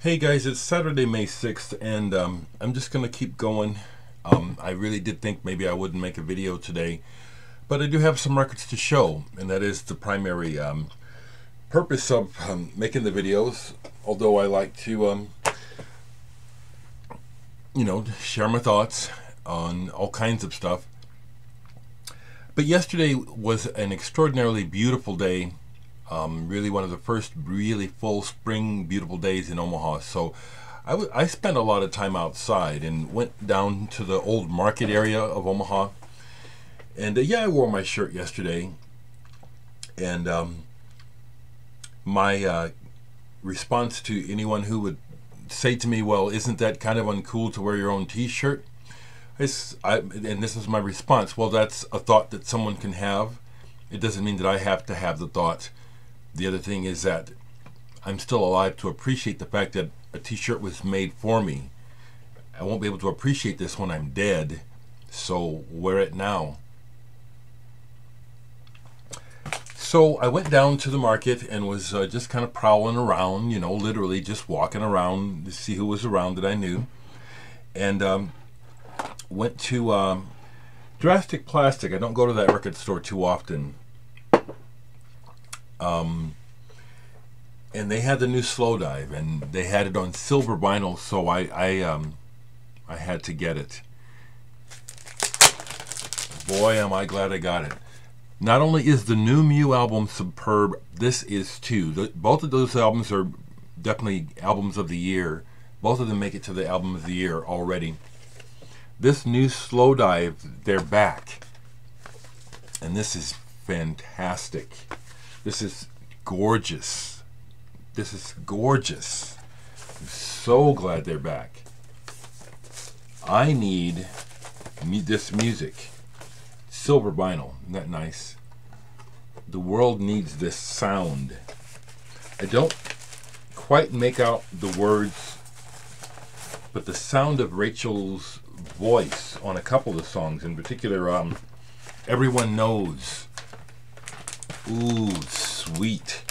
Hey guys, it's Saturday, May 6th, and I'm just going to keep going. I really did think maybe I wouldn't make a video today, but I do have some records to show, and that is the primary purpose of making the videos, although I like to, share my thoughts on all kinds of stuff. But yesterday was an extraordinarily beautiful day. Really one of the first really full spring beautiful days in Omaha. So I spent a lot of time outside and went down to the old market area of Omaha. And yeah, I wore my shirt yesterday. And my response to anyone who would say to me, well, isn't that kind of uncool to wear your own t-shirt? And this is my response. Well, that's a thought that someone can have. It doesn't mean that I have to have the thought. The other thing is that I'm still alive to appreciate the fact that a t-shirt was made for me. I won't be able to appreciate this when I'm dead, so wear it now. So I went down to the market and was just kind of prowling around, literally just walking around to see who was around that I knew. And went to Drastic Plastic. I don't go to that record store too often. And they had the new Slowdive, and they had it on silver vinyl, so I had to get it. Boy, am I glad I got it. Not only is the new Mew album superb, this is too. Both of those albums are definitely albums of the year. Both of them make it to the album of the year already. This new Slowdive, they're back. And this is fantastic. This is gorgeous. This is gorgeous. I'm so glad they're back. I need this music. Silver vinyl. Isn't that nice? The world needs this sound. I don't quite make out the words, but the sound of Rachel's voice on a couple of songs, in particular, Everyone Knows. Ooh, sweet.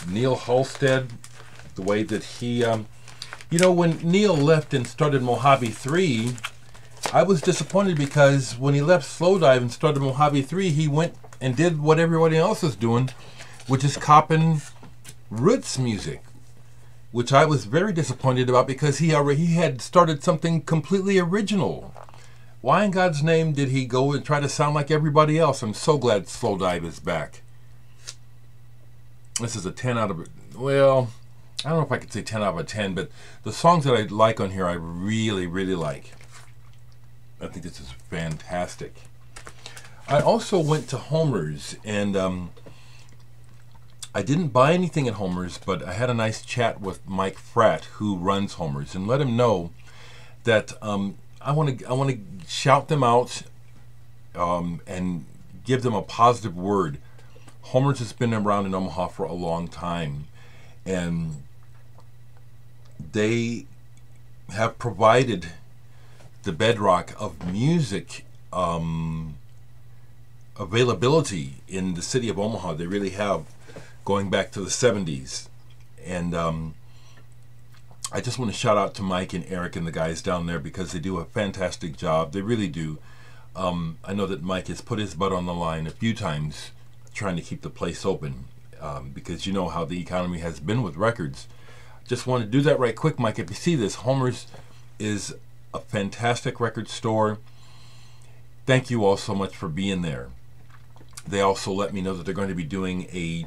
Neil Halstead, the way that he, when Neil left and started Mojave 3, I was disappointed because when he left Slowdive and started Mojave 3, he went and did what everybody else is doing, which is copying roots music, which I was very disappointed about because he had started something completely original. Why in God's name did he go and try to sound like everybody else? I'm so glad Slowdive is back. This is a 10 out of, well, I don't know if I could say 10 out of 10, but the songs that I like on here I really, really like. I think this is fantastic. I also went to Homer's, and I didn't buy anything at Homer's, but I had a nice chat with Mike Fratt, who runs Homer's, and let him know that I want to shout them out and give them a positive word. Homer's has been around in Omaha for a long time, and they have provided the bedrock of music availability in the city of Omaha. They really have, going back to the 70s. And I just want to shout out to Mike and Eric and the guys down there because they do a fantastic job. They really do. I know that Mike has put his butt on the line a few times trying to keep the place open because you know how the economy has been with records. Just want to do that right quick, Mike. If you see this, Homer's is a fantastic record store. Thank you all so much for being there. They also let me know that they're going to be doing a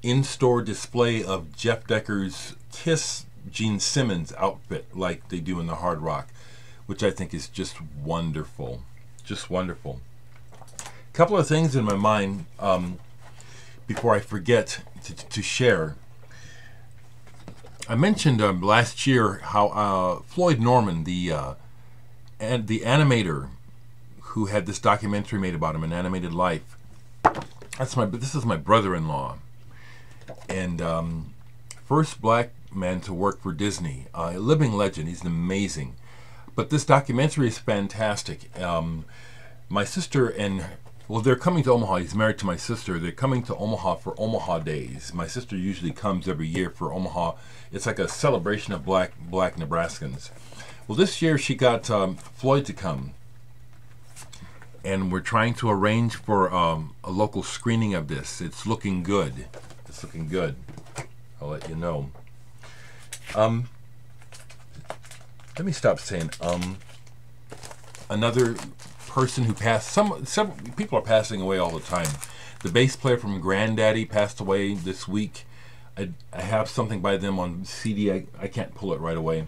in-store display of Jeff Decker's Kiss Gene Simmons outfit like they do in the Hard Rock, which I think is just wonderful. Just wonderful. A couple of things in my mind before I forget to share. I mentioned last year how Floyd Norman, the animator who had this documentary made about him, An Animated Life. This is my brother-in-law, and first black man to work for Disney, a living legend. He's amazing. But this documentary is fantastic. My sister and Well, they're coming to Omaha. He's married to my sister. They're coming to Omaha for Omaha Days. My sister usually comes every year for Omaha. It's like a celebration of black Nebraskans. Well, this year she got Floyd to come, and we're trying to arrange for a local screening of this. It's looking good. It's looking good. I'll let you know. Let me stop saying Another person who passed, several people are passing away all the time. The bass player from Granddaddy passed away this week. I have something by them on CD. I can't pull it right away.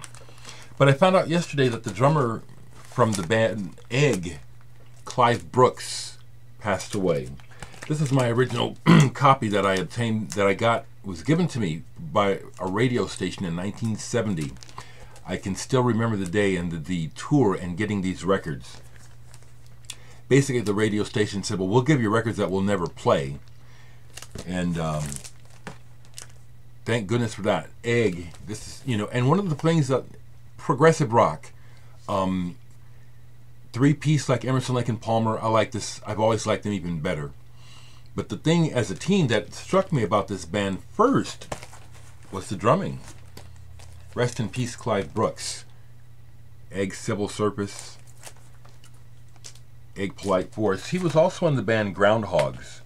But I found out yesterday that the drummer from the band Egg, Clive Brooks, passed away. This is my original copy that I obtained, that I got, was given to me by a radio station in 1970. I can still remember the day and the tour and getting these records. Basically, the radio station said, well, we'll give you records that we'll never play. And thank goodness for that. Egg, this is, and one of the things that progressive rock, three-piece like Emerson, Lake and Palmer, I like this. I've always liked them even better. But the thing as a teen that struck me about this band first was the drumming. Rest in peace, Clive Brooks. Egg, Civil Service. Egg, Polite Force. He was also in the band Groundhogs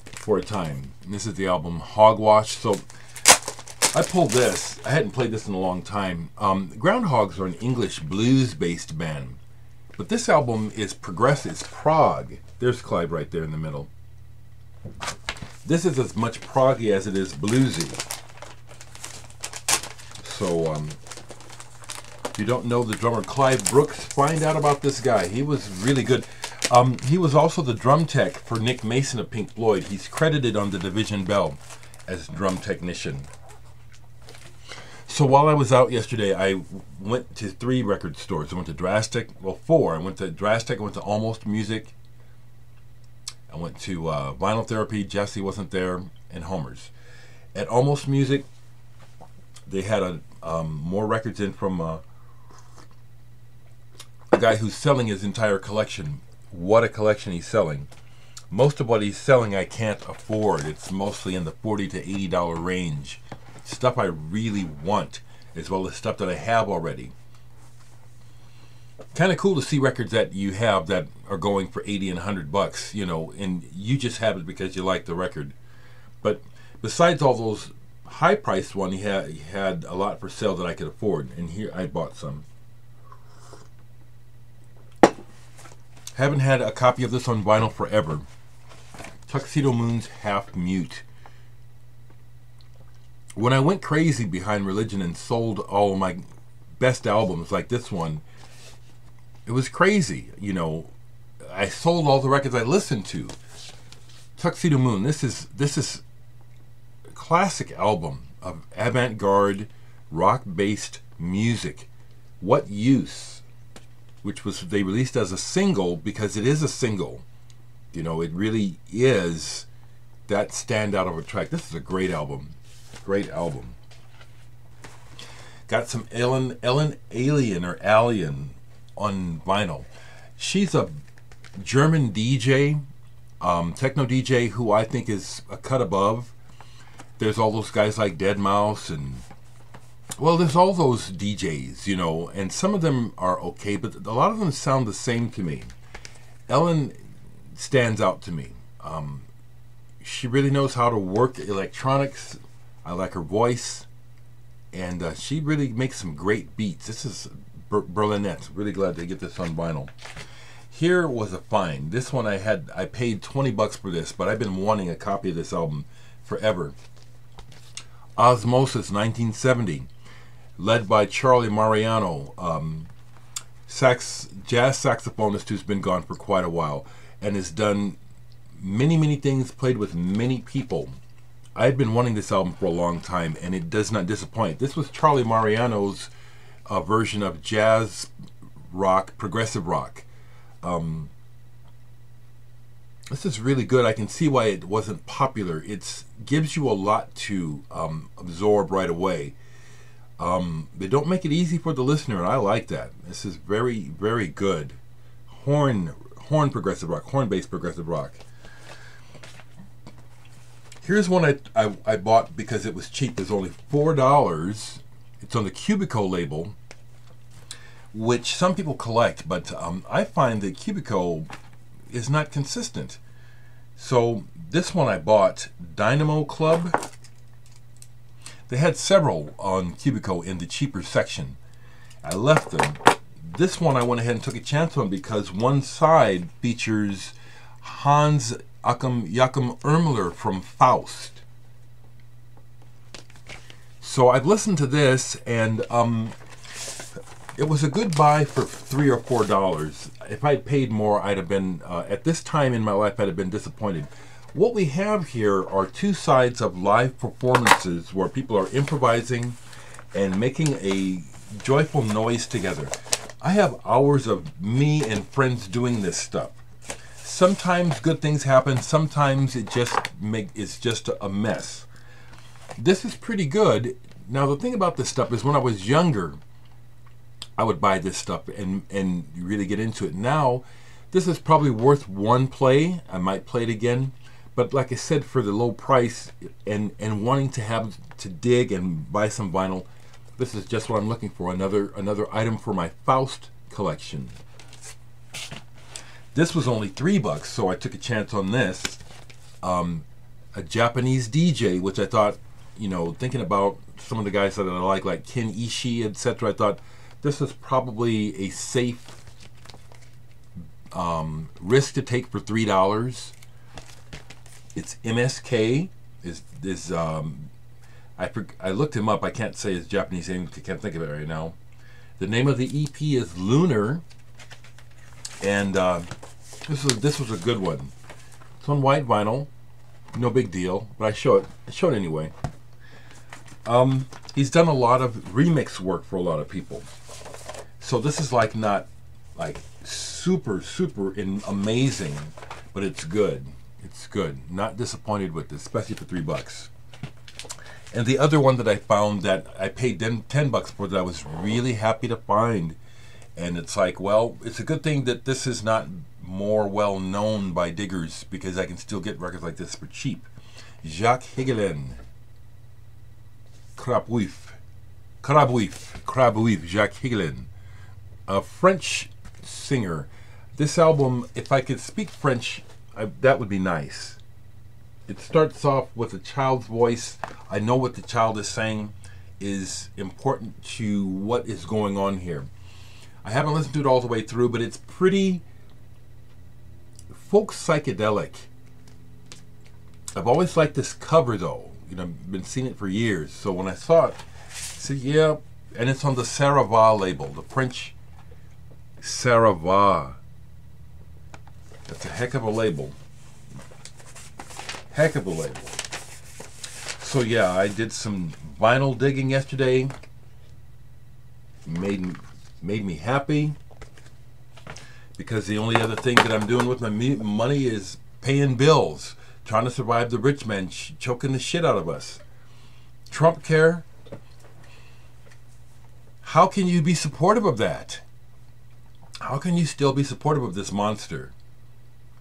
for a time. And this is the album Hogwash. So I pulled this. I hadn't played this in a long time. Groundhogs are an English blues-based band. But this album is progressive. It's prog. There's Clive right there in the middle. This is as much proggy as it is bluesy. So, if you don't know the drummer Clive Brooks, find out about this guy. He was really good. He was also the drum tech for Nick Mason of Pink Floyd. He's credited on the Division Bell as drum technician. So while I was out yesterday, I went to 3 record stores. I went to Drastic, well 4. I went to Drastic, I went to Almost Music, I went to Vinyl Therapy, Jesse wasn't there, and Homer's. At Almost Music, they had more records in from a guy who's selling his entire collection. What a collection he's selling. Most of what he's selling I can't afford. It's mostly in the $40 to $80 range. Stuff I really want, as well as stuff that I have already. Kind of cool to see records that you have that are going for 80 and 100 bucks, and you just have it because you like the record. But besides all those high-priced ones, he had a lot for sale that I could afford, and here I bought some. Haven't had a copy of this on vinyl forever. Tuxedo Moon's Half Mute. When I went crazy behind religion and sold all of my best albums like this one, it was crazy. I sold all the records I listened to. Tuxedo Moon, this is a classic album of avant-garde rock-based music. What Use, which was they released as a single because it is a single. It really is that standout of a track. This is a great album. Great album. Got some Allien or Allien on vinyl. She's a German DJ, techno DJ, who I think is a cut above. There's all those guys like Deadmau5 and, well, there's all those DJs, and some of them are okay, but a lot of them sound the same to me. Ellen stands out to me. She really knows how to work electronics. I like her voice, and she really makes some great beats. This is Berlinette. Really glad to get this on vinyl. Here was a find. This one I paid 20 bucks for this, but I've been wanting a copy of this album forever. Osmosis, 1970, led by Charlie Mariano, jazz saxophonist who's been gone for quite a while and has done many things, played with many people. I've been wanting this album for a long time, and it does not disappoint. This was Charlie Mariano's version of jazz rock, progressive rock. This is really good. I can see why it wasn't popular. It gives you a lot to absorb right away. They don't make it easy for the listener, and I like that. This is very good. Horn horn progressive rock, horn-based progressive rock. Here's one I bought because it was cheap. It's only $4. It's on the Cubico label, which some people collect, but I find that Cubico is not consistent. So this one I bought, Dynamo Club. They had several on Cubico in the cheaper section. I left them. This one I went ahead and took a chance on because one side features Hans Joachim Irmler from Faust. So I've listened to this, and it was a good buy for $3 or $4. If I'd paid more, I'd have been, at this time in my life, I'd have been disappointed. What we have here are two sides of live performances where people are improvising and making a joyful noise together. I have hours of me and friends doing this stuff. Sometimes good things happen, sometimes it's just a mess. This is pretty good. Now the thing about this stuff is when I was younger, I would buy this stuff and really get into it. Now, this is probably worth one play. I might play it again. But like I said, for the low price and wanting to dig and buy some vinyl, this is just what I'm looking for. Another item for my Faust collection. This was only $3, so I took a chance on this. A Japanese DJ, which I thought, you know, thinking about some of the guys that I like Ken Ishii, etc., I thought this is probably a safe risk to take for $3. It's M.S.K. I looked him up. I can't say his Japanese name. I can't think of it right now. The name of the EP is Lunar, and this was a good one. It's on white vinyl. No big deal, but I show it anyway. He's done a lot of remix work for a lot of people. So this is not super amazing, but it's good. It's good. Not disappointed with this, especially for $3. And the other one that I found that I paid $10 for that I was really happy to find, and it's like, well, it's a good thing that this is not more well known by diggers because I can still get records like this for cheap. Jacques Higelin, Crabouif, Jacques Higelin, a French singer. This album, if I could speak French, that would be nice. It starts off with a child's voice. I know what the child is saying is important to what is going on here. I haven't listened to it all the way through, but it's pretty folk psychedelic. I've always liked this cover though. You know, I've been seeing it for years. So when I saw it, I said, yeah, and it's on the Sarava label, the French Sarava. That's a heck of a label. Heck of a label. So yeah, I did some vinyl digging yesterday. Made me happy. Because the only other thing that I'm doing with my money is paying bills. Trying to survive the rich man choking the shit out of us. Trump care. How can you be supportive of that? How can you still be supportive of this monster?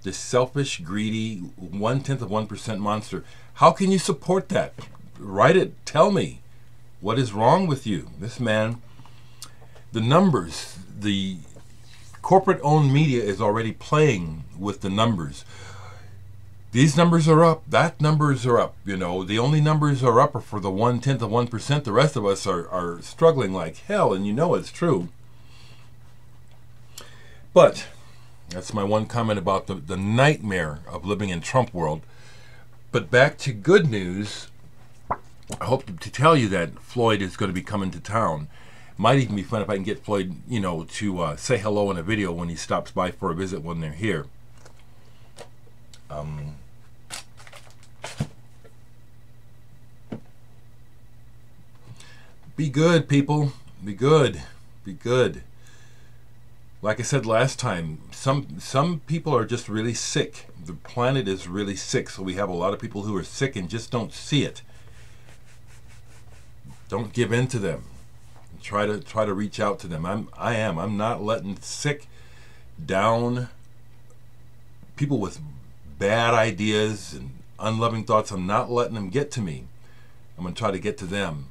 This selfish, greedy, 0.1% monster. How can you support that? Write it. Tell me. What is wrong with you? This man, the numbers, the corporate-owned media is already playing with the numbers. These numbers are up. That numbers are up. You know, the only numbers are up are for the 0.1%. The rest of us are struggling like hell, and you know it's true. But that's my one comment about the nightmare of living in Trump world. But back to good news. I hope to tell you that Floyd is going to be coming to town. Might even be fun if I can get Floyd, you know, to say hello in a video when he stops by for a visit when they're here. Be good, people. Be good. Be good. Like I said last time, some people are just really sick. The planet is really sick, so we have a lot of people who are sick and just don't see it. Don't give in to them. Try to reach out to them. I'm not letting sick, down, people with bad ideas and unloving thoughts, I'm not letting them get to me. I'm going to try to get to them.